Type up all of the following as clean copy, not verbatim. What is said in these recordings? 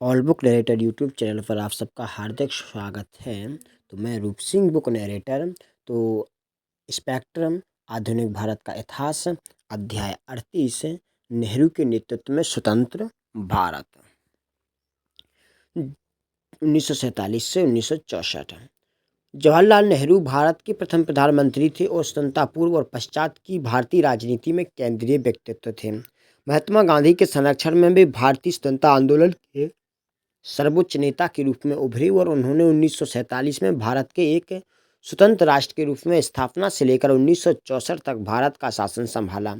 All book narrator YouTube channel पर आप सबका हार्दिक स्वागत है। तो मैं रूप सिंह बुक नरेटर। तो स्पेक्ट्रम आधुनिक भारत का इतिहास, अध्याय 38, नेहरू के नेतृत्व में स्वतंत्र भारत 1947 से 1964। जवाहरलाल नेहरू भारत के प्रथम प्रधानमंत्री थे और स्वतंत्रता पूर्व और पश्चात की भारतीय राजनीति में केंद्रीय व्यक्तित्व थे। महात्मा गांधी के संरक्षण में भी भारतीय स्वतंत्रता आंदोलन के सर्वोच्च नेता के रूप में उभरे और उन्होंने 1947 में भारत के एक स्वतंत्र राष्ट्र के रूप में स्थापना से लेकर 1964 तक भारत का शासन संभाला।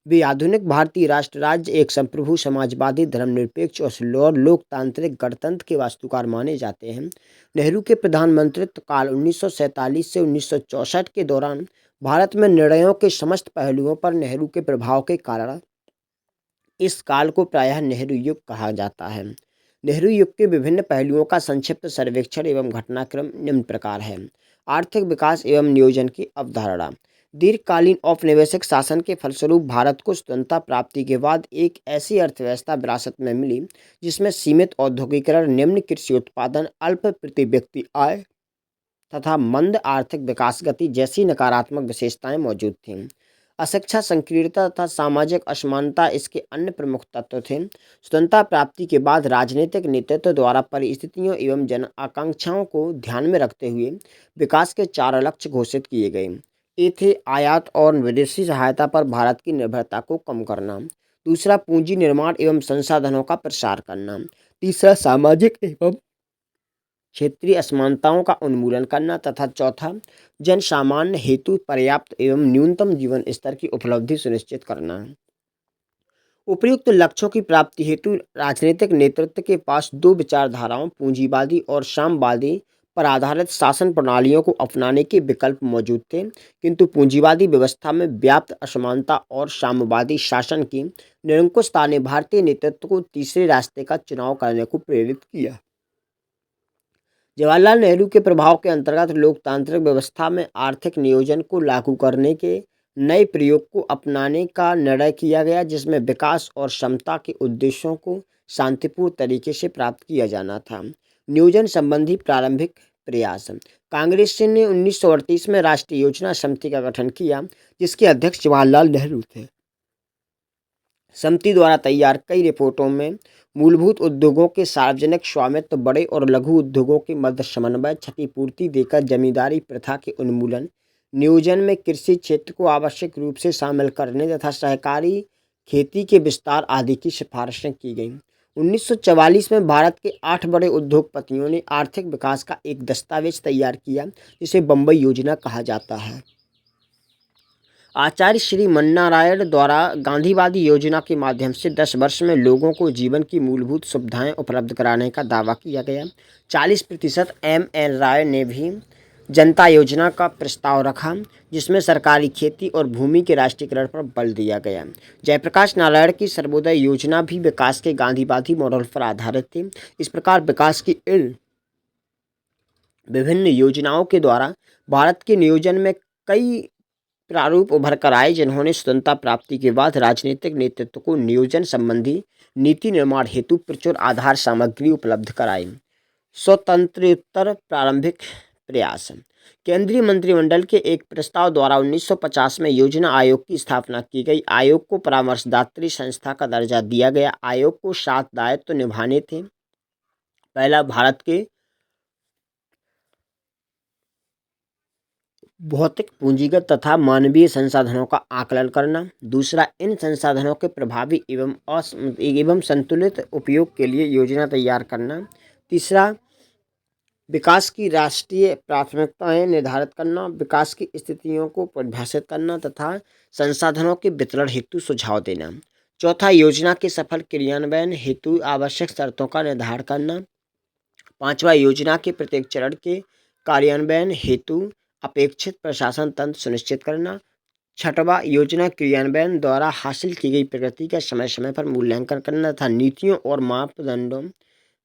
वे आधुनिक भारतीय राष्ट्र राज्य एक संप्रभु समाजवादी धर्मनिरपेक्ष और लोकतांत्रिक गणतंत्र के वास्तुकार माने जाते हैं। नेहरू के प्रधानमंत्रित्व काल 1947 से 1964 के दौरान भारत में निर्णयों के समस्त पहलुओं पर नेहरू के प्रभाव के कारण इस काल को प्रायः नेहरू युग कहा जाता है। नेहरू युग के विभिन्न पहलुओं का संक्षिप्त सर्वेक्षण एवं घटनाक्रम निम्न प्रकार है। आर्थिक विकास एवं नियोजन की अवधारणा। दीर्घकालीन औपनिवेशिक शासन के फलस्वरूप भारत को स्वतंत्रता प्राप्ति के बाद एक ऐसी अर्थव्यवस्था विरासत में मिली जिसमें सीमित औद्योगिकरण, निम्न कृषि उत्पादन, अल्प प्रति व्यक्ति आय तथा मंद आर्थिक विकास गति जैसी नकारात्मक विशेषताएं मौजूद थीं। अशिक्षा, संकीर्णता तथा सामाजिक असमानता इसके अन्य प्रमुख तत्व थे। स्वतंत्रता प्राप्ति के बाद राजनीतिक नेतृत्व द्वारा परिस्थितियों एवं जन आकांक्षाओं को ध्यान में रखते हुए विकास के 4 लक्ष्य घोषित किए गए। ये थे: आयात और विदेशी सहायता पर भारत की निर्भरता को कम करना। दूसरा, पूंजी निर्माण एवं संसाधनों का प्रसार करना। तीसरा, सामाजिक एवं क्षेत्रीय असमानताओं का उन्मूलन करना। तथा चौथा, जन सामान्य हेतु पर्याप्त एवं न्यूनतम जीवन स्तर की उपलब्धि सुनिश्चित करना। उपर्युक्त लक्ष्यों की प्राप्ति हेतु राजनीतिक नेतृत्व के पास 2 विचारधाराओं, पूंजीवादी और साम्यवादी पर आधारित शासन प्रणालियों को अपनाने के विकल्प मौजूद थे, किंतु पूंजीवादी व्यवस्था में व्याप्त असमानता और साम्यवादी शासन की निरंकुशता ने भारतीय नेतृत्व को तीसरे रास्ते का चुनाव करने को प्रेरित किया। जवाहरलाल नेहरू के प्रभाव के अंतर्गत लोकतांत्रिक व्यवस्था में आर्थिक नियोजन को लागू करने के नए प्रयोग को अपनाने का निर्णय किया गया, जिसमें विकास और समता के उद्देश्यों को शांतिपूर्ण तरीके से प्राप्त किया जाना था। नियोजन संबंधी प्रारंभिक प्रयास। कांग्रेस ने 1938 में राष्ट्रीय योजना समिति का गठन किया, जिसके अध्यक्ष जवाहरलाल नेहरू थे। समिति द्वारा तैयार कई रिपोर्टों में मूलभूत उद्योगों के सार्वजनिक स्वामित्व, बड़े और लघु उद्योगों के मध्य समन्वय, क्षतिपूर्ति देकर जमींदारी प्रथा के उन्मूलन, नियोजन में कृषि क्षेत्र को आवश्यक रूप से शामिल करने तथा सहकारी खेती के विस्तार आदि की सिफारिशें की गईं। 1944 में भारत के 8 बड़े उद्योगपतियों ने आर्थिक विकास का एक दस्तावेज तैयार किया, जिसे बम्बई योजना कहा जाता है। आचार्य श्री मन्नारायण द्वारा गांधीवादी योजना के माध्यम से 10 वर्ष में लोगों को जीवन की मूलभूत सुविधाएं उपलब्ध कराने का दावा किया गया। 40% M.N. राय ने भी जनता योजना का प्रस्ताव रखा, जिसमें सरकारी खेती और भूमि के राष्ट्रीयकरण पर बल दिया गया। जयप्रकाश नारायण की सर्वोदय योजना भी विकास के गांधीवादी मॉडल पर आधारित थी। इस प्रकार विकास की इन विभिन्न योजनाओं के द्वारा भारत के नियोजन में कई प्रारूप उभर कर आए, जिन्होंने स्वतंत्रता प्राप्ति के बाद राजनीतिक नेतृत्व को नियोजन संबंधी नीति निर्माण हेतु प्रचुर आधार सामग्री उपलब्ध कराई। स्वतंत्रोत्तर प्रारंभिक प्रयास। केंद्रीय मंत्रिमंडल के एक प्रस्ताव द्वारा 1950 में योजना आयोग की स्थापना की गई। आयोग को परामर्शदात्री संस्था का दर्जा दिया गया। आयोग को 7 दायित्व निभाने थे। पहला, भारत के भौतिक, पूंजीगत तथा मानवीय संसाधनों का आकलन करना। दूसरा, इन संसाधनों के प्रभावी एवं संतुलित उपयोग के लिए योजना तैयार करना। तीसरा, विकास की राष्ट्रीय प्राथमिकताएं निर्धारित करना, विकास की स्थितियों को परिभाषित करना तथा संसाधनों के वितरण हेतु सुझाव देना। चौथा, योजना के सफल क्रियान्वयन हेतु आवश्यक शर्तों का निर्धारण करना। पांचवा, योजना के प्रत्येक चरण के कार्यान्वयन हेतु अपेक्षित प्रशासन तंत्र सुनिश्चित करना। छठवां, योजना क्रियान्वयन द्वारा हासिल की गई प्रगति का समय समय पर मूल्यांकन करना तथा नीतियों और मापदंडों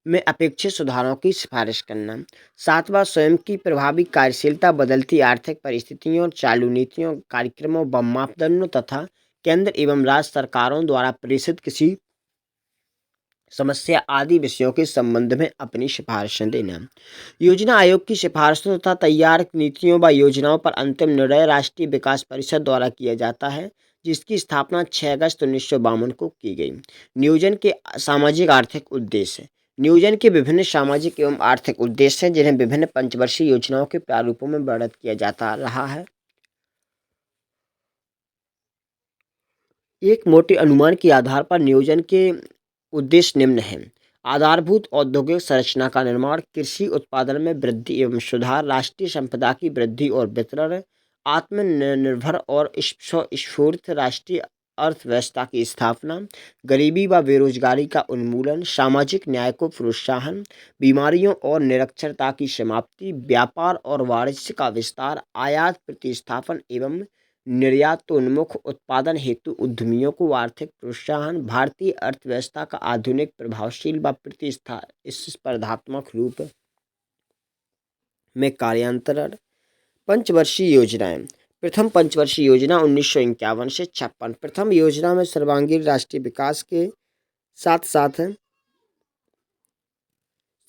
में अपेक्षित सुधारों की सिफारिश करना। सातवां, स्वयं की प्रभावी कार्यशीलता, बदलती आर्थिक परिस्थितियों, चालू नीतियों, कार्यक्रमों व मापदंडों तथा केंद्र एवं राज्य सरकारों द्वारा प्रेषित किसी समस्या आदि विषयों के संबंध में अपनी सिफारिशें देना। योजना आयोग की सिफारिशों तथा तैयार नीतियों व योजनाओं पर अंतिम निर्णय राष्ट्रीय विकास परिषद द्वारा किया जाता है, जिसकी स्थापना 6 अगस्त 1952 को की गई। नियोजन के सामाजिक आर्थिक उद्देश्य। नियोजन के विभिन्न सामाजिक एवं आर्थिक उद्देश्य हैं, जिन्हें विभिन्न पंचवर्षीय योजनाओं के प्रारूपों में वर्णित किया जाता रहा है। एक मोटे अनुमान के आधार पर नियोजन के उद्देश्य निम्न हैं: आधारभूत औद्योगिक संरचना का निर्माण, कृषि उत्पादन में वृद्धि एवं सुधार, राष्ट्रीय संपदा की वृद्धि और वितरण, आत्मनिर्भर और स्वस्फूर्त राष्ट्रीय अर्थव्यवस्था की स्थापना, गरीबी व बेरोजगारी का उन्मूलन, सामाजिक न्याय को प्रोत्साहन, बीमारियों और निरक्षरता की समाप्ति, व्यापार और वाणिज्य का विस्तार, आयात प्रतिस्थापन एवं निर्यातोन्मुख उत्पादन हेतु उद्यमियों को आर्थिक प्रोत्साहन, भारतीय अर्थव्यवस्था का आधुनिक, प्रभावशील व प्रतिस्पर्धात्मक रूप में कार्यान्तरण। पंचवर्षीय योजनाएं। प्रथम पंचवर्षीय योजना 1951 से 56। प्रथम योजना में सर्वांगीण राष्ट्रीय विकास के साथ साथ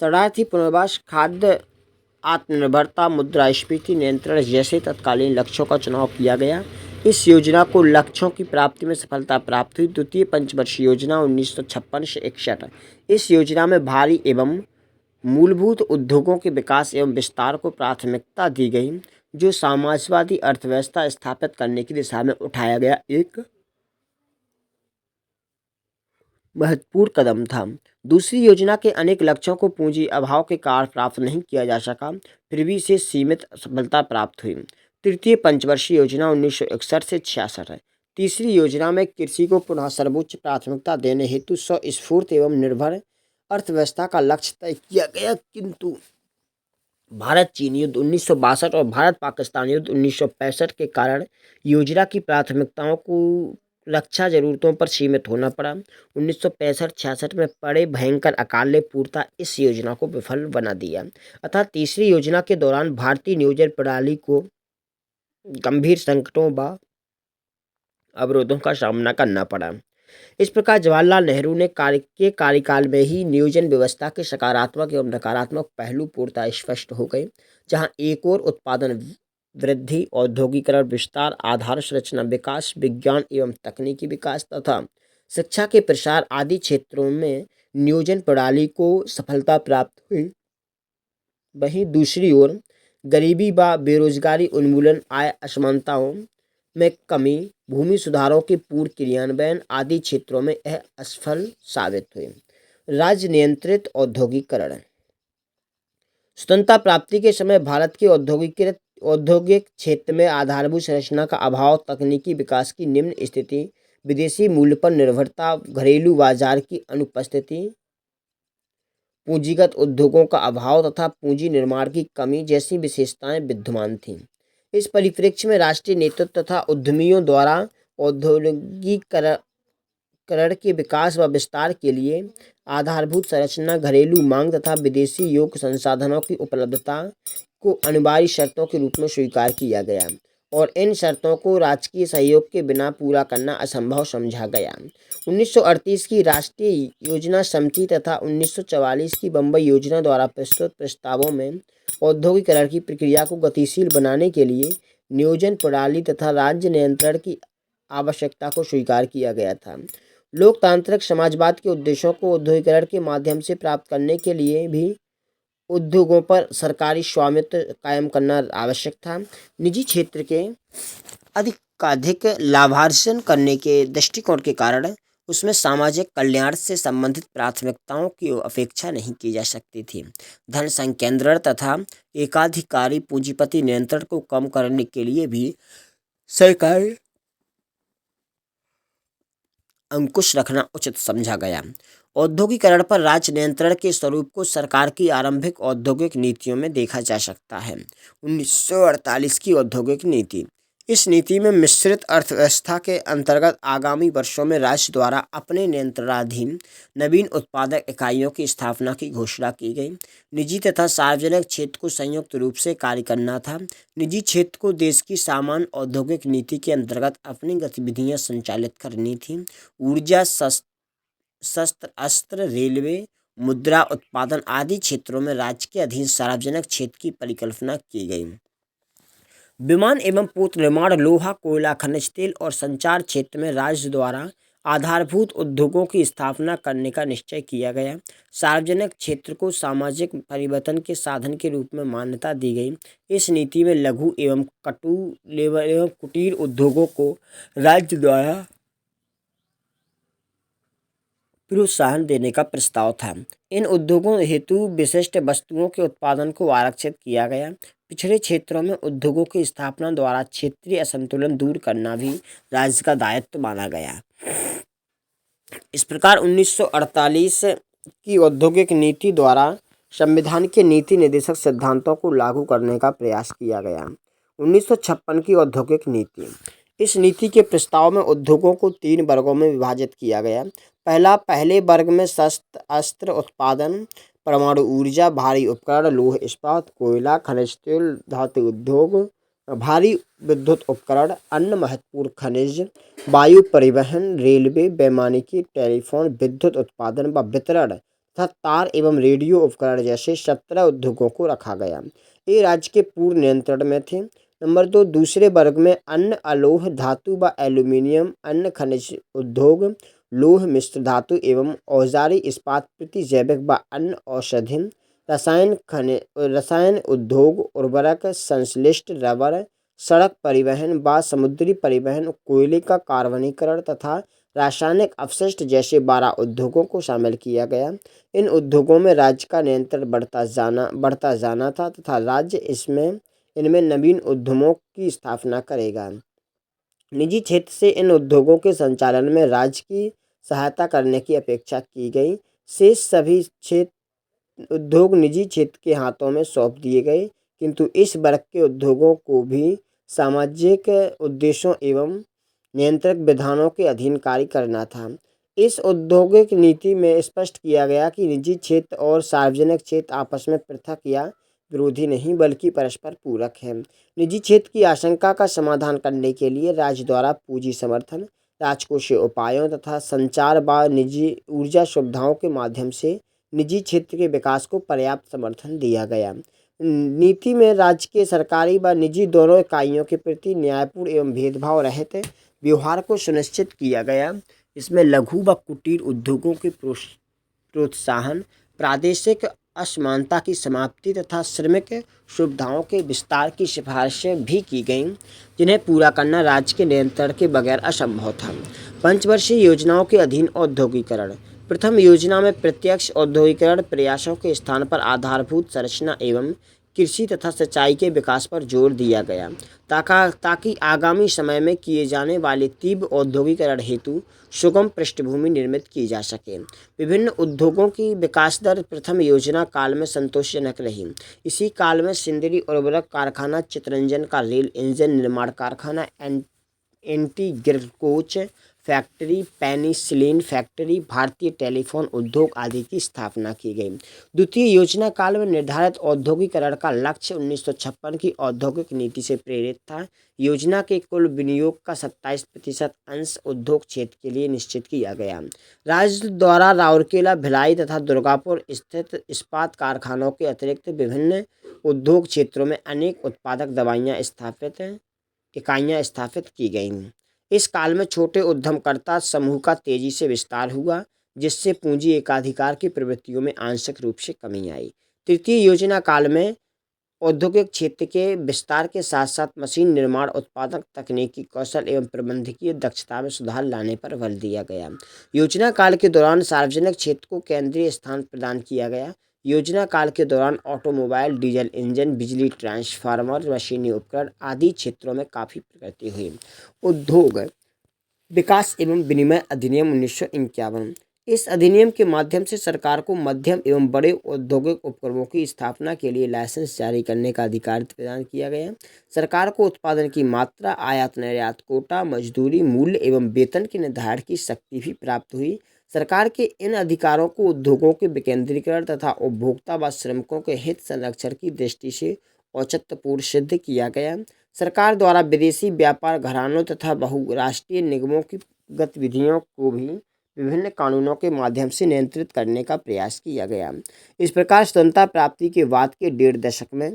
शरणार्थी पुनर्वास, खाद्य आत्मनिर्भरता, मुद्रास्फीति नियंत्रण जैसे तत्कालीन लक्ष्यों का चुनाव किया गया। इस योजना को लक्ष्यों की प्राप्ति में सफलता प्राप्त हुई। द्वितीय पंचवर्षीय योजना 1956 से 61। इस योजना में भारी एवं मूलभूत उद्योगों के विकास एवं विस्तार को प्राथमिकता दी गई, जो समाजवादी अर्थव्यवस्था स्थापित करने की दिशा में उठाया गया एक महत्वपूर्ण कदम था। दूसरी योजना के अनेक लक्ष्यों को पूंजी अभाव के कारण प्राप्त नहीं किया जा सका, फिर भी इसे सीमित सफलता प्राप्त हुई। तृतीय पंचवर्षीय योजना 1961 से 66 है। तीसरी योजना में कृषि को पुनः सर्वोच्च प्राथमिकता देने हेतु स्वस्फूर्त एवं निर्भर अर्थव्यवस्था का लक्ष्य तय किया गया, किंतु भारत चीन युद्ध 1962 और भारत पाकिस्तान युद्ध 1965 के कारण योजना की प्राथमिकताओं को रक्षा जरूरतों पर सीमित होना पड़ा। 1965-66 में पड़े भयंकर अकाल ने पूर्णतः इस योजना को विफल बना दिया। अतः तीसरी योजना के दौरान भारतीय नियोजन प्रणाली को गंभीर संकटों व अवरोधों का सामना करना पड़ा। इस प्रकार जवाहरलाल नेहरू ने कार्यकाल में ही नियोजन व्यवस्था के सकारात्मक एवं नकारात्मक पहलू पूर्णतः स्पष्ट हो गए। जहां एक ओर उत्पादन वृद्धि, औद्योगिकरण विस्तार, आधार संरचना विकास, विज्ञान एवं तकनीकी विकास तथा शिक्षा के प्रसार आदि क्षेत्रों में नियोजन प्रणाली को सफलता प्राप्त हुई, वहीं दूसरी ओर गरीबी व बेरोजगारी उन्मूलन, आय असमानताओं में कमी, भूमि सुधारों के पूर्ण क्रियान्वयन आदि क्षेत्रों में यह असफल साबित हुए। राज्य नियंत्रित औद्योगिकरण। स्वतंत्रता प्राप्ति के समय भारत के औद्योगिक क्षेत्र में आधारभूत संरचना का अभाव, तकनीकी विकास की निम्न स्थिति, विदेशी मूल्य पर निर्भरता, घरेलू बाजार की अनुपस्थिति, पूंजीगत उद्योगों का अभाव तथा पूंजी निर्माण की कमी जैसी विशेषताएं विद्यमान थीं। इस परिप्रेक्ष्य में राष्ट्रीय नेतृत्व तथा उद्यमियों द्वारा औद्योगिकरण के विकास व विस्तार के लिए आधारभूत संरचना, घरेलू मांग तथा विदेशी योग्य संसाधनों की उपलब्धता को अनिवार्य शर्तों के रूप में स्वीकार किया गया और इन शर्तों को राजकीय सहयोग के बिना पूरा करना असंभव समझा गया। 1938 की राष्ट्रीय योजना समिति तथा 1944 की बम्बई योजना द्वारा प्रस्तुत प्रस्तावों में औद्योगिकरण की प्रक्रिया को गतिशील बनाने के लिए नियोजन प्रणाली तथा राज्य नियंत्रण की आवश्यकता को स्वीकार किया गया था। लोकतांत्रिक समाजवाद के उद्देश्यों को औद्योगिकरण के माध्यम से प्राप्त करने के लिए भी उद्योगों पर सरकारी स्वामित्व कायम करना आवश्यक था। निजी क्षेत्र के अधिकाधिक लाभार्जन करने के दृष्टिकोण के कारण उसमें सामाजिक कल्याण से संबंधित प्राथमिकताओं की अपेक्षा नहीं की जा सकती थी। धन संकेंद्रण तथा एकाधिकारी पूंजीपति नियंत्रण को कम करने के लिए भी सरकारी अंकुश रखना उचित समझा गया। औद्योगिकरण पर राज्य नियंत्रण के स्वरूप को सरकार की आरंभिक औद्योगिक नीतियों में देखा जा सकता है। 1948 की औद्योगिक नीति। इस नीति में मिश्रित अर्थव्यवस्था के अंतर्गत आगामी वर्षों में राज्य द्वारा अपने नियंत्रणाधीन नवीन उत्पादक इकाइयों की स्थापना की घोषणा की गई। निजी तथा सार्वजनिक क्षेत्र को संयुक्त रूप से कार्य करना था। निजी क्षेत्र को देश की सामान्य औद्योगिक नीति के अंतर्गत अपनी गतिविधियां संचालित करनी थी। ऊर्जा शस्त्र अस्त्र, रेलवे, मुद्रा उत्पादन आदि क्षेत्रों में राज्य के अधीन सार्वजनिक क्षेत्र की परिकल्पना की गई। विमान एवं पोत निर्माण, लोहा, कोयला, खनिज तेल और संचार क्षेत्र में राज्य द्वारा आधारभूत उद्योगों की स्थापना करने का निश्चय किया गया। सार्वजनिक क्षेत्र को सामाजिक परिवर्तन के साधन के रूप में मान्यता दी गई। इस नीति में लघु एवं कुटीर उद्योगों को राज्य द्वारा प्रोत्साहन देने का प्रस्ताव था। इन उद्योगों हेतु विशिष्ट वस्तुओं के उत्पादन को आरक्षित किया गया। पिछड़े क्षेत्रों में उद्योगों की स्थापना द्वारा क्षेत्रीय असंतुलन दूर करना भी राज्य का दायित्व माना गया। इस प्रकार 1948 की औद्योगिक नीति द्वारा संविधान के नीति निर्देशक सिद्धांतों को लागू करने का प्रयास किया गया। 1956 की औद्योगिक नीति। इस नीति के प्रस्ताव में उद्योगों को 3 वर्गों में विभाजित किया गया। पहले वर्ग में शस्त्र अस्त्र उत्पादन, परमाणु ऊर्जा, भारी उपकरण, लौह इस्पात, कोयला, खनिज तेल, धातु उद्योग, भारी विद्युत उपकरण, अन्य महत्वपूर्ण खनिज, वायु परिवहन, रेलवे, वैमानिकी, टेलीफोन, विद्युत उत्पादन व वितरण तथा तार एवं रेडियो उपकरण जैसे 17 उद्योगों को रखा गया। ये राज्य के पूर्ण नियंत्रण में थे। नंबर 2, दूसरे वर्ग में अन्य अलोह धातु व एल्यूमिनियम, अन्य खनिज उद्योग, लौह मिश्र धातु एवं औजारी, इस्पात, प्रतिजैविक व अन्य औषधि, रसायन उद्योग, उर्वरक, संश्लिष्ट रबर, सड़क परिवहन व समुद्री परिवहन, कोयले का कार्बनीकरण तथा रासायनिक अपशिष्ट जैसे 12 उद्योगों को शामिल किया गया। इन उद्योगों में राज्य का नियंत्रण बढ़ता जाना था तथा राज्य इनमें नवीन उद्यमों की स्थापना करेगा। निजी क्षेत्र से इन उद्योगों के संचालन में राज्य की सहायता करने की अपेक्षा की गई। शेष सभी उद्योग निजी क्षेत्र के हाथों में सौंप दिए गए, किंतु इस वर्ग के उद्योगों को भी सामाजिक उद्देश्यों एवं नियंत्रक विधानों के अधीन कार्य करना था। इस औद्योगिक नीति में स्पष्ट किया गया कि निजी क्षेत्र और सार्वजनिक क्षेत्र आपस में पृथक या विरोधी नहीं बल्कि परस्पर पूरक है। निजी क्षेत्र की आशंका का समाधान करने के लिए राज्य द्वारा पूंजी समर्थन, राजकोषीय उपायों तथा संचार व निजी ऊर्जा सुविधाओं के माध्यम से निजी क्षेत्र के विकास को पर्याप्त समर्थन दिया गया। नीति में राज्य के सरकारी व निजी दोनों इकाइयों के प्रति न्यायपूर्ण एवं भेदभाव रहित व्यवहार को सुनिश्चित किया गया। इसमें लघु व कुटीर उद्योगों के प्रोत्साहन, प्रादेशिक असमानता की समाप्ति तथा श्रमिक सुविधाओं के विस्तार की सिफारिशें भी की गईं, जिन्हें पूरा करना राज्य के नियंत्रण के बगैर असंभव था। पंचवर्षीय योजनाओं के अधीन औद्योगिकरण। प्रथम योजना में प्रत्यक्ष औद्योगिकरण प्रयासों के स्थान पर आधारभूत संरचना एवं कृषि तथा सिंचाई के विकास पर जोर दिया गया, ताकि आगामी समय में किए जाने वाले तीव्र औद्योगिकरण हेतु सुगम पृष्ठभूमि निर्मित की जा सके। विभिन्न उद्योगों की विकास दर प्रथम योजना काल में संतोषजनक रही। इसी काल में सिंदरी उर्वरक कारखाना, चितरंजन का रेल इंजन निर्माण कारखाना, एंटीगिरकोच फैक्ट्री, पेनिसिलिन फैक्ट्री, भारतीय टेलीफोन उद्योग आदि की स्थापना की गई। द्वितीय योजना काल में निर्धारित औद्योगिकरण का लक्ष्य 1956 की औद्योगिक नीति से प्रेरित था। योजना के कुल विनियोग का 27% अंश उद्योग क्षेत्र के लिए निश्चित किया गया। राज्य द्वारा राउरकेला, भिलाई तथा दुर्गापुर स्थित इस्पात कारखानों के अतिरिक्त विभिन्न उद्योग क्षेत्रों में अनेक उत्पादक इकाइयाँ स्थापित की गईं। इस काल में छोटे उद्यमकर्ता समूह का तेजी से विस्तार हुआ, जिससे पूंजी एकाधिकार की प्रवृत्तियों में आंशिक रूप से कमी आई। तृतीय योजना काल में औद्योगिक क्षेत्र के विस्तार के साथ साथ मशीन निर्माण, उत्पादक तकनीकी कौशल एवं प्रबंधकीय दक्षता में सुधार लाने पर बल दिया गया। योजना काल के दौरान सार्वजनिक क्षेत्र को केंद्रीय स्थान प्रदान किया गया। योजना काल के दौरान ऑटोमोबाइल, डीजल इंजन, बिजली ट्रांसफार्मर, मशीनी उपकरण आदि क्षेत्रों में काफ़ी प्रगति हुई। उद्योग विकास एवं विनिमय अधिनियम 1951। इस अधिनियम के माध्यम से सरकार को मध्यम एवं बड़े औद्योगिक उपक्रमों की स्थापना के लिए लाइसेंस जारी करने का अधिकार प्रदान किया गया। सरकार को उत्पादन की मात्रा, आयात निर्यात कोटा, मजदूरी मूल्य एवं वेतन के निर्धारण की शक्ति भी प्राप्त हुई। सरकार के इन अधिकारों को उद्योगों के विकेंद्रीकरण तथा उपभोक्ता व श्रमिकों के हित संरक्षण की दृष्टि से औचित्यपूर्ण सिद्ध किया गया। सरकार द्वारा विदेशी व्यापार घरानों तथा बहुराष्ट्रीय निगमों की गतिविधियों को भी विभिन्न कानूनों के माध्यम से नियंत्रित करने का प्रयास किया गया। इस प्रकार स्वतंत्रता प्राप्ति के बाद के 1.5 दशक में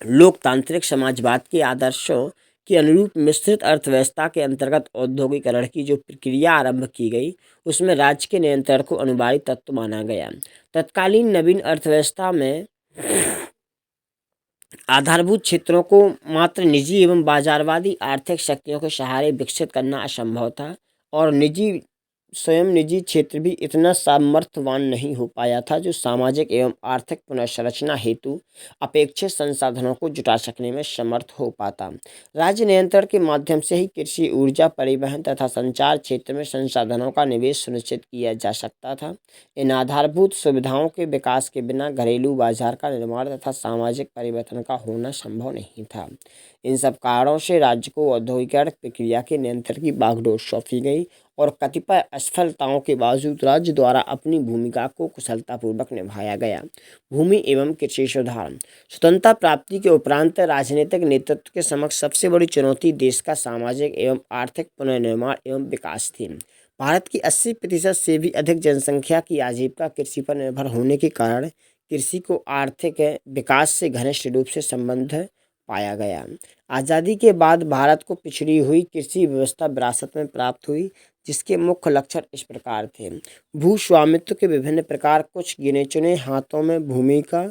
लोकतांत्रिक समाजवाद के आदर्शों के अनुरूप मिश्रित अर्थव्यवस्था के अंतर्गत औद्योगिकरण की जो प्रक्रिया आरंभ की गई, उसमें राज्य के नियंत्रण को अनिवार्य तत्व माना गया। तत्कालीन नवीन अर्थव्यवस्था में आधारभूत क्षेत्रों को मात्र निजी एवं बाजारवादी आर्थिक शक्तियों के सहारे विकसित करना असंभव था, और निजी क्षेत्र भी इतना सामर्थ्यवान नहीं हो पाया था जो सामाजिक एवं आर्थिक पुनर्संरचना हेतु अपेक्षित संसाधनों को जुटा सकने में समर्थ हो पाता। राज्य नियंत्रण के माध्यम से ही कृषि, ऊर्जा, परिवहन तथा संचार क्षेत्र में संसाधनों का निवेश सुनिश्चित किया जा सकता था। इन आधारभूत सुविधाओं के विकास के बिना घरेलू बाजार का निर्माण तथा सामाजिक परिवर्तन का होना संभव नहीं था। इन सब कारणों से राज्य को औद्योगिकरण प्रक्रिया के नियंत्रण की बागडोर सौंपी गई, और कतिपय असफलताओं के बावजूद राज्य द्वारा अपनी भूमिका को कुशलतापूर्वक निभाया गया। भूमि एवं कृषि सुधार। स्वतंत्रता प्राप्ति के उपरांत राजनीतिक नेतृत्व के समक्ष सबसे बड़ी चुनौती देश का सामाजिक एवं आर्थिक पुनर्निर्माण एवं विकास थी। भारत की 80% से भी अधिक जनसंख्या की आजीविका कृषि पर निर्भर होने के कारण कृषि को आर्थिक विकास से घनिष्ठ रूप से संबंध पाया गया। आज़ादी के बाद भारत को पिछड़ी हुई कृषि व्यवस्था विरासत में प्राप्त हुई, जिसके मुख्य लक्षण इस प्रकार थे। भू स्वामित्व के विभिन्न प्रकार, कुछ गिने चुने हाथों में भूमि का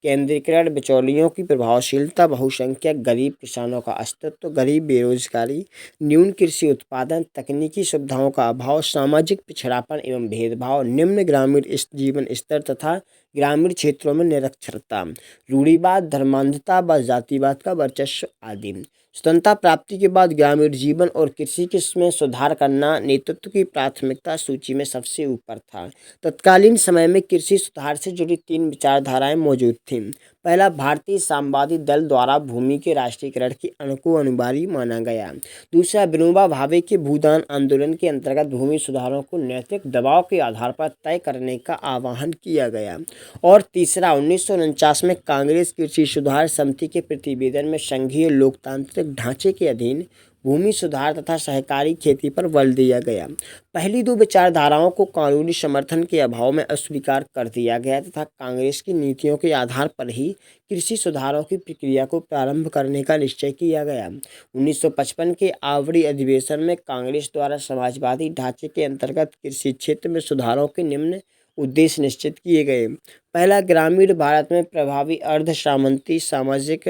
केंद्रीकरण, बिचौलियों की प्रभावशीलता, बहुसंख्यक गरीब किसानों का अस्तित्व, गरीब बेरोजगारी, न्यून कृषि उत्पादन, तकनीकी सुविधाओं का अभाव, सामाजिक पिछड़ापन एवं भेदभाव, निम्न ग्रामीण जीवन स्तर तथा ग्रामीण क्षेत्रों में निरक्षरता, रूढ़िवाद, धर्मांधता व जातिवाद का वर्चस्व आदि। स्वतंत्रता प्राप्ति के बाद ग्रामीण जीवन और कृषि में सुधार करना नेतृत्व की प्राथमिकता सूची में सबसे ऊपर था। तत्कालीन समय में कृषि सुधार से जुड़ी 3 विचारधाराएं मौजूद थीं। पहला, भारतीय साम्यवादी दल द्वारा भूमि के राष्ट्रीयकरण की को अनिवार्य माना गया। दूसरा, विनोबा भावे के भूदान आंदोलन के अंतर्गत भूमि सुधारों को नैतिक दबाव के आधार पर तय करने का आह्वान किया गया। और तीसरा, 1949 में कांग्रेस कृषि सुधार समिति के प्रतिवेदन में संघीय लोकतांत्रिक ढांचे के अधीन भूमि सुधार तथा सहकारी खेती पर बल दिया गया। पहली 2 विचारधाराओं को कानूनी समर्थन के अभाव में अस्वीकार कर दिया गया तथा कांग्रेस की नीतियों के आधार पर ही कृषि सुधारों की प्रक्रिया को प्रारंभ करने का निश्चय किया गया। 1955 के आवड़ी अधिवेशन में कांग्रेस द्वारा समाजवादी ढांचे के अंतर्गत कृषि क्षेत्र में सुधारों के निम्न उद्देश्य निश्चित किए गए। पहला, ग्रामीण भारत में प्रभावी अर्ध सामंती सामाजिक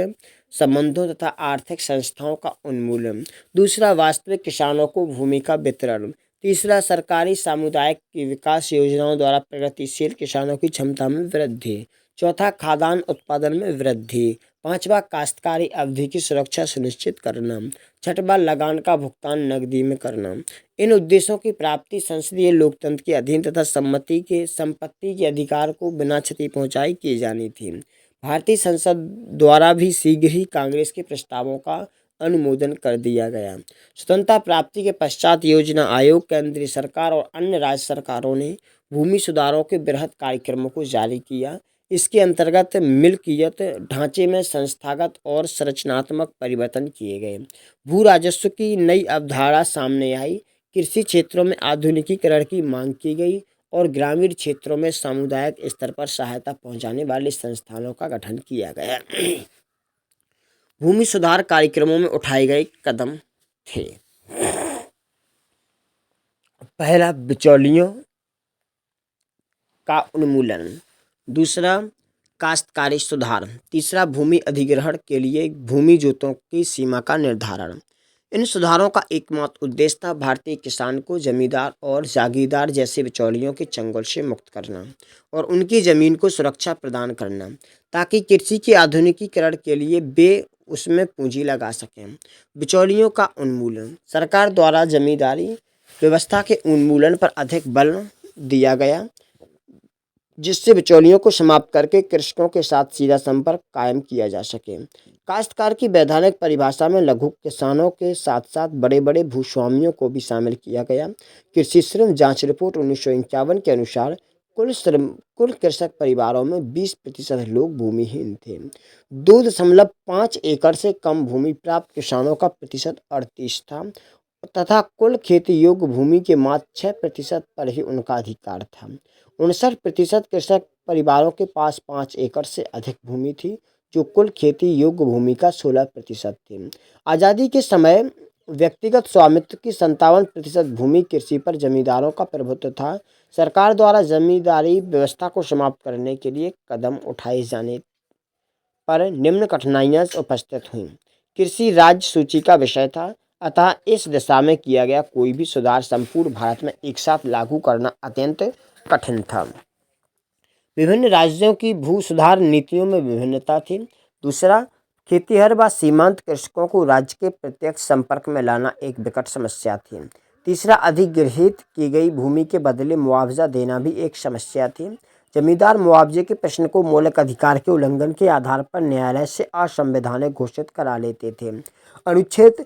संबंधों तथा आर्थिक संस्थाओं का उन्मूलन। दूसरा, वास्तविक किसानों को भूमि का वितरण। तीसरा, सरकारी सामुदायिक की विकास योजनाओं द्वारा प्रगतिशील किसानों की क्षमता में वृद्धि। चौथा, खाद्यान्न उत्पादन में वृद्धि। पांचवा, काश्तकारी अवधि की सुरक्षा सुनिश्चित करना। छठवां, लगान का भुगतान नकदी में करना। इन उद्देश्यों की प्राप्ति संसदीय लोकतंत्र के अधीन तथा संपत्ति के अधिकार को बिना क्षति पहुंचाई की जानी थी। भारतीय संसद द्वारा भी शीघ्र ही कांग्रेस के प्रस्तावों का अनुमोदन कर दिया गया। स्वतंत्रता प्राप्ति के पश्चात योजना आयोग, केंद्रीय सरकार और अन्य राज्य सरकारों ने भूमि सुधारों के बृहद कार्यक्रमों को जारी किया। इसके अंतर्गत मिल्कियत ढांचे में संस्थागत और संरचनात्मक परिवर्तन किए गए। भू राजस्व की नई अवधारणा सामने आई। कृषि क्षेत्रों में आधुनिकीकरण की मांग की गई और ग्रामीण क्षेत्रों में सामुदायिक स्तर पर सहायता पहुंचाने वाले संस्थानों का गठन किया गया। भूमि सुधार कार्यक्रमों में उठाए गए कदम थे। पहला, बिचौलियों का उन्मूलन। दूसरा, काश्तकारी सुधार। तीसरा, भूमि अधिग्रहण के लिए भूमि जोतों की सीमा का निर्धारण। इन सुधारों का एकमात्र उद्देश्य था भारतीय किसान को जमींदार और जागीरदार जैसे बिचौलियों के चंगुल से मुक्त करना और उनकी जमीन को सुरक्षा प्रदान करना, ताकि कृषि के आधुनिकीकरण के लिए वे उसमें पूंजी लगा सकें। बिचौलियों का उन्मूलन। सरकार द्वारा जमींदारी व्यवस्था के उन्मूलन पर अधिक बल दिया गया, जिससे बिचौलियों को समाप्त करके कृषकों के साथ सीधा संपर्क कायम किया जा सके। काश्तकार की वैधानिक परिभाषा में लघु किसानों के साथ साथ बड़े बड़े भूस्वामियों को भी शामिल किया गया। कृषि श्रम जांच रिपोर्ट 1951 के अनुसार कुल कृषक परिवारों में 20% लोग भूमिहीन थे। 2.5 एकड़ से कम भूमि प्राप्त किसानों का प्रतिशत 38 था तथा कुल खेती योग्य भूमि के मात्र 6% पर ही उनका अधिकार था। 59% कृषक परिवारों के पास 5 एकड़ से अधिक भूमि थी, जो कुल खेती योग्य भूमि का 16% थी। आज़ादी के समय व्यक्तिगत स्वामित्व की 57% भूमि कृषि पर जमींदारों का प्रभुत्व था। सरकार द्वारा जमींदारी व्यवस्था को समाप्त करने के लिए कदम उठाए जाने पर निम्न कठिनाइयां उपस्थित हुईं। कृषि राज्य सूची का विषय था, अतः इस दिशा में किया गया कोई भी सुधार संपूर्ण भारत में एक साथ लागू करना अत्यंत कठिन था। विभिन्न राज्यों की भू सुधार नीतियों में विभिन्नता थी। दूसरा, खेतीहर व सीमांत कृषकों को राज्य के प्रत्यक्ष संपर्क में लाना एक विकट समस्या थी। तीसरा, अधिग्रहित की गई भूमि के बदले मुआवजा देना भी एक समस्या थी। जमींदार मुआवजे के प्रश्न को मौलिक अधिकार के उल्लंघन के आधार पर न्यायालय से असंवैधानिक घोषित करा लेते थे। अनुच्छेद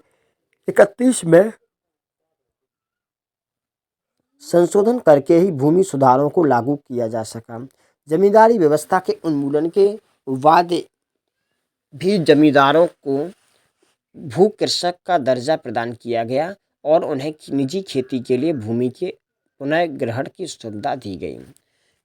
31 में संशोधन करके ही भूमि सुधारों को लागू किया जा सका। जमींदारी व्यवस्था के उन्मूलन के बाद भी जमींदारों को भू कृषक का दर्जा प्रदान किया गया और उन्हें निजी खेती के लिए भूमि के पुनः ग्रहण की सुविधा दी गई।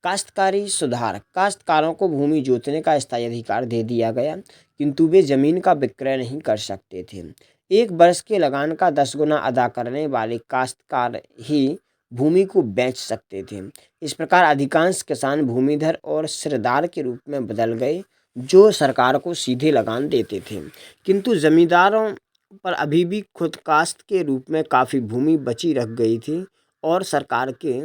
काश्तकारी सुधार, काश्तकारों को भूमि जोतने का स्थायी अधिकार दे दिया गया, किंतु वे जमीन का विक्रय नहीं कर सकते थे। 1 वर्ष के लगान का 10 गुना अदा करने वाले काश्तकार ही भूमि को बेच सकते थे। इस प्रकार अधिकांश किसान भूमिधर और सिरदार के रूप में बदल गए, जो सरकार को सीधे लगान देते थे, किंतु जमींदारों पर अभी भी खुद काश्त के रूप में काफ़ी भूमि बची रख गई थी और सरकार के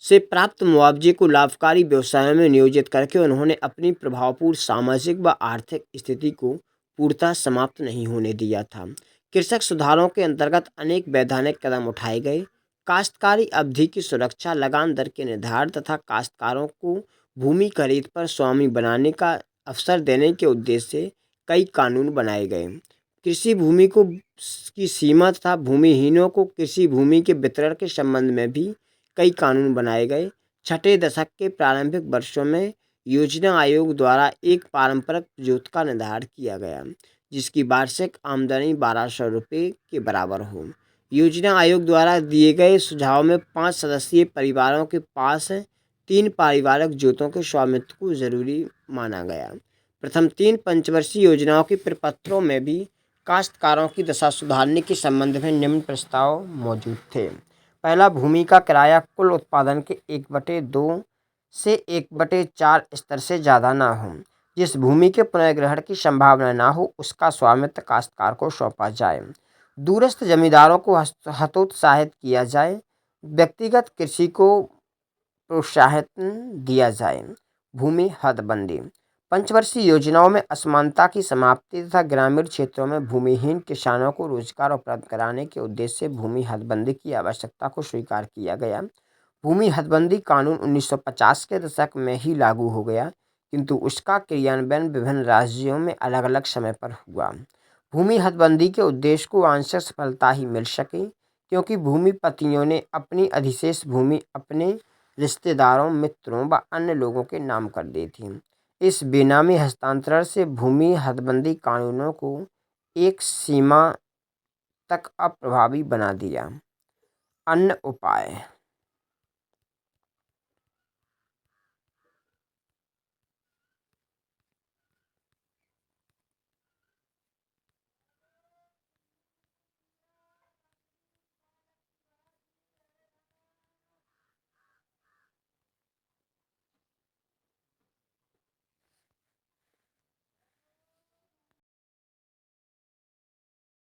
से प्राप्त मुआवजे को लाभकारी व्यवसायों में नियोजित करके उन्होंने अपनी प्रभावपूर्ण सामाजिक व आर्थिक स्थिति को पूर्णतः समाप्त नहीं होने दिया था। कृषक सुधारों के अंतर्गत अनेक वैधानिक कदम उठाए गए। काश्तकारी अवधि की सुरक्षा, लगान दर के निर्धारण तथा काश्तकारों को भूमि खरीद पर स्वामी बनाने का अवसर देने के उद्देश्य से कई कानून बनाए गए। कृषि भूमि को की सीमा तथा भूमिहीनों को कृषि भूमि के वितरण के संबंध में भी कई कानून बनाए गए। छठे दशक के प्रारंभिक वर्षों में योजना आयोग द्वारा एक पारंपरिक जोत का निर्धारण किया गया, जिसकी वार्षिक आमदनी 1200 रुपये के बराबर हो। योजना आयोग द्वारा दिए गए सुझाव में 5 सदस्यीय परिवारों के पास 3 पारिवारिक जोतों के स्वामित्व को जरूरी माना गया। प्रथम 3 पंचवर्षीय योजनाओं के प्रपत्रों में भी काश्तकारों की दशा सुधारने के संबंध में निम्न प्रस्ताव मौजूद थे। पहला, भूमि का किराया कुल उत्पादन के 1/2 से 1/4 स्तर से ज़्यादा ना हो। जिस भूमि के पुनर्ग्रहण की संभावना ना हो, उसका स्वामित्व काश्तकार को सौंपा जाए। दूरस्थ जमींदारों को हतोत्साहित किया जाए। व्यक्तिगत कृषि को प्रोत्साहन दिया जाए। भूमि हदबंदी, पंचवर्षीय योजनाओं में असमानता की समाप्ति तथा ग्रामीण क्षेत्रों में भूमिहीन किसानों को रोजगार उपलब्ध कराने के उद्देश्य से भूमि हदबंदी की आवश्यकता को स्वीकार किया गया। भूमि हदबंदी कानून 1950 के दशक में ही लागू हो गया, किंतु उसका क्रियान्वयन विभिन्न राज्यों में अलग अलग समय पर हुआ। भूमि हदबंदी के उद्देश्य को आंशिक सफलता ही मिल सकी, क्योंकि भूमिपतियों ने अपनी अधिशेष भूमि अपने रिश्तेदारों, मित्रों व अन्य लोगों के नाम कर दी थी। इस बेनामी हस्तांतरण से भूमि हदबंदी कानूनों को एक सीमा तक अप्रभावी बना दिया। अन्य उपाय,